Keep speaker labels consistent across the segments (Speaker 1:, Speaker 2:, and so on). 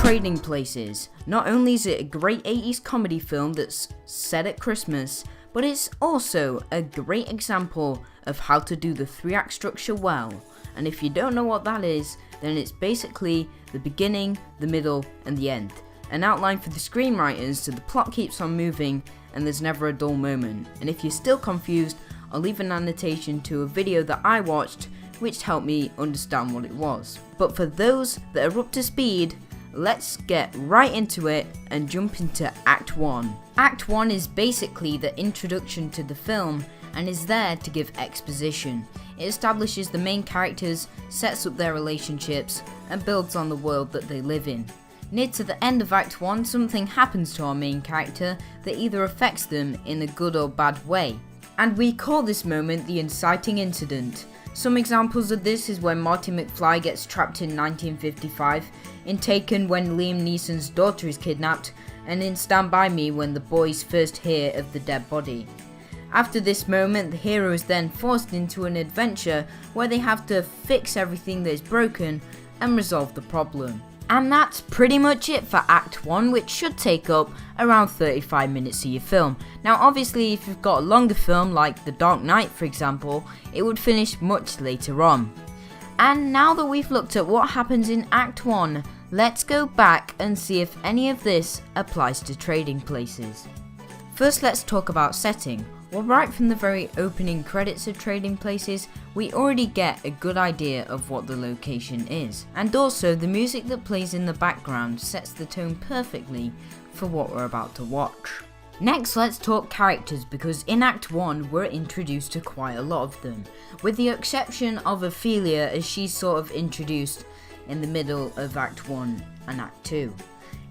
Speaker 1: Trading Places. Not only is it a great 80s comedy film that's set at Christmas, but it's also a great example of how to do the 3-act structure well. And if you don't know what that is, then it's basically the beginning, the middle, and the end. An outline for the screenwriters so the plot keeps on moving and there's never a dull moment. And if you're still confused, I'll leave an annotation to a video that I watched which helped me understand what it was. But for those that are up to speed, let's get right into it and jump into Act 1. Act 1 is basically the introduction to the film and is there to give exposition. It establishes the main characters, sets up their relationships, and builds on the world that they live in. Near to the end of Act 1, something happens to our main character that either affects them in a good or bad way. And we call this moment the inciting incident. Some examples of this is when Marty McFly gets trapped in 1955, in Taken when Liam Neeson's daughter is kidnapped, and in Stand By Me when the boys first hear of the dead body. After this moment, the hero is then forced into an adventure where they have to fix everything that is broken and resolve the problem. And that's pretty much it for Act 1, which should take up around 35 minutes of your film. Now obviously if you've got a longer film like The Dark Knight for example, it would finish much later on. And now that we've looked at what happens in Act 1, let's go back and see if any of this applies to Trading Places. First let's talk about setting. Well, right from the very opening credits of Trading Places, we already get a good idea of what the location is. And also, the music that plays in the background sets the tone perfectly for what we're about to watch. Next, let's talk characters, because in Act 1, we're introduced to quite a lot of them, with the exception of Ophelia as she's sort of introduced in the middle of Act 1 and Act 2.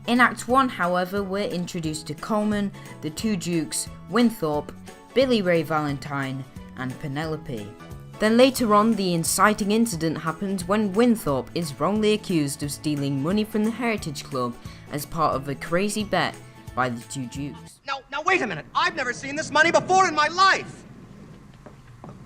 Speaker 1: In Act 1, however, we're introduced to Coleman, the two Dukes, Winthorpe, Billy Ray Valentine, and Penelope. Then later on, the inciting incident happens when Winthorpe is wrongly accused of stealing money from the Heritage Club as part of a crazy bet by the two Dukes.
Speaker 2: Now wait a minute. I've never seen this money before in my life.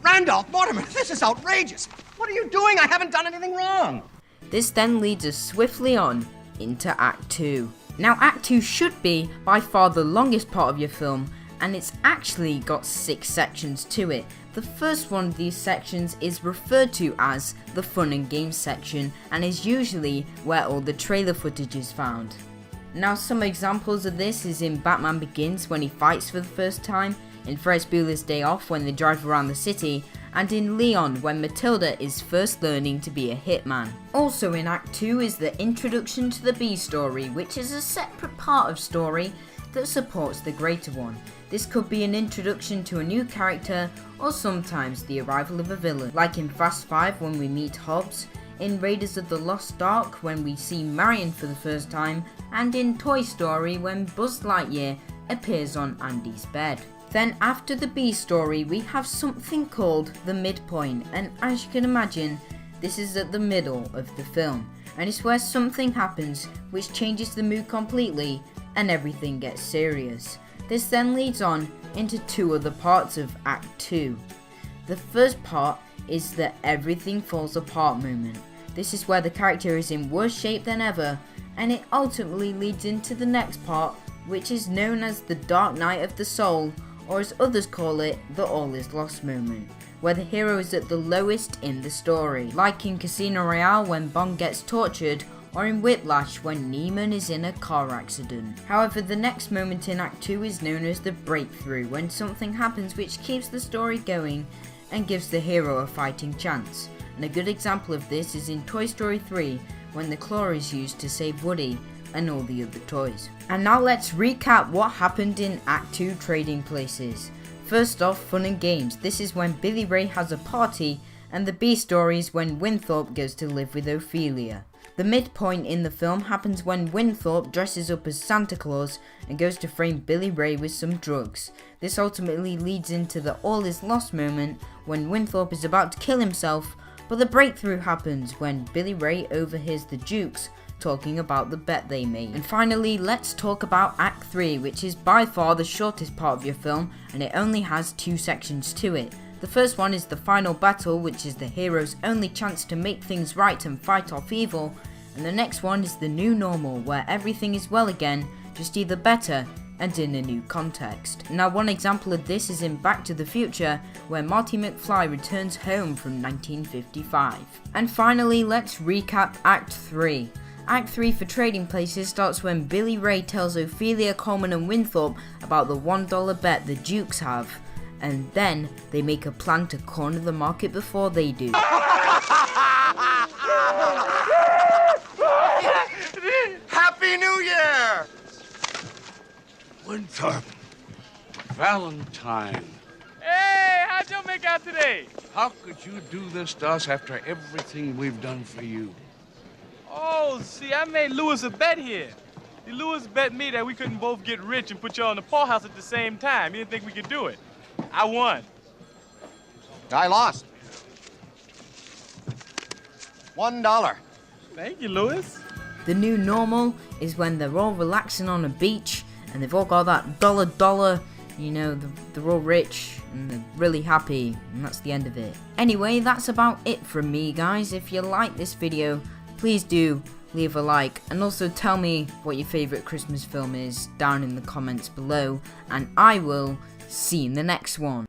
Speaker 2: Randolph, Mortimer, this is outrageous. What are you doing? I haven't done anything wrong.
Speaker 1: This then leads us swiftly on into Act 2. Now Act 2 should be by far the longest part of your film, and it's actually got 6 sections to it. The first one of these sections is referred to as the fun and games section and is usually where all the trailer footage is found. Now some examples of this is in Batman Begins when he fights for the first time, in Ferris Bueller's Day Off when they drive around the city, and in Leon when Matilda is first learning to be a hitman. Also in Act 2 is the introduction to the B story, which is a separate part of story that supports the greater one. This could be an introduction to a new character or sometimes the arrival of a villain, like in Fast 5 when we meet Hobbs, in Raiders of the Lost Ark when we see Marion for the first time, and in Toy Story when Buzz Lightyear appears on Andy's bed. Then after the B story we have something called the midpoint, and as you can imagine this is at the middle of the film, and it's where something happens which changes the mood completely and everything gets serious. This then leads on into 2 other parts of Act 2. The first part is the everything falls apart moment. This is where the character is in worse shape than ever, and it ultimately leads into the next part, which is known as the Dark Night of the Soul, or as others call it, the All Is Lost moment, where the hero is at the lowest in the story, like in Casino Royale when Bond gets tortured, or in Whiplash when Neiman is in a car accident. However, the next moment in Act 2 is known as the breakthrough, when something happens which keeps the story going and gives the hero a fighting chance. And a good example of this is in Toy Story 3 when the claw is used to save Woody and all the other toys. And now let's recap what happened in Act 2 Trading Places. First off, fun and games. This is when Billy Ray has a party, and the B story is when Winthorpe goes to live with Ophelia. The midpoint in the film happens when Winthorpe dresses up as Santa Claus and goes to frame Billy Ray with some drugs. This ultimately leads into the All Is Lost moment when Winthorpe is about to kill himself, but the breakthrough happens when Billy Ray overhears the Dukes talking about the bet they made. And finally, let's talk about Act 3, which is by far the shortest part of your film, and it only has 2 sections to it. The first one is the final battle, which is the hero's only chance to make things right and fight off evil, And the next one is the new normal, where everything is well again, just either better and in a new context. Now one example of this is in Back to the Future, where Marty McFly returns home from 1955. And finally, let's recap Act 3. Act 3 for Trading Places starts when Billy Ray tells Ophelia, Coleman and Winthorpe about the $1 bet the Dukes have, and then they make a plan to corner the market before they do.
Speaker 2: Happy New Year!
Speaker 3: Winthorpe, Valentine,
Speaker 4: Hey, how'd y'all make out today?
Speaker 3: how could you do this to us after everything we've done for you?
Speaker 4: Oh, see, I made Lewis a bet here. See, Lewis bet me that we couldn't both get rich and put y'all in the poorhouse at the same time. He didn't think we could do it. I won.
Speaker 2: I lost. $1.
Speaker 4: Thank you, Lewis.
Speaker 1: The new normal is when they're all relaxing on a beach and they've all got that dollar, you know, they're all rich and they're really happy, and that's the end of it. Anyway, that's about it from me, guys. If you like this video, please do leave a like, and also tell me what your favourite Christmas film is down in the comments below, and I will see you in the next one.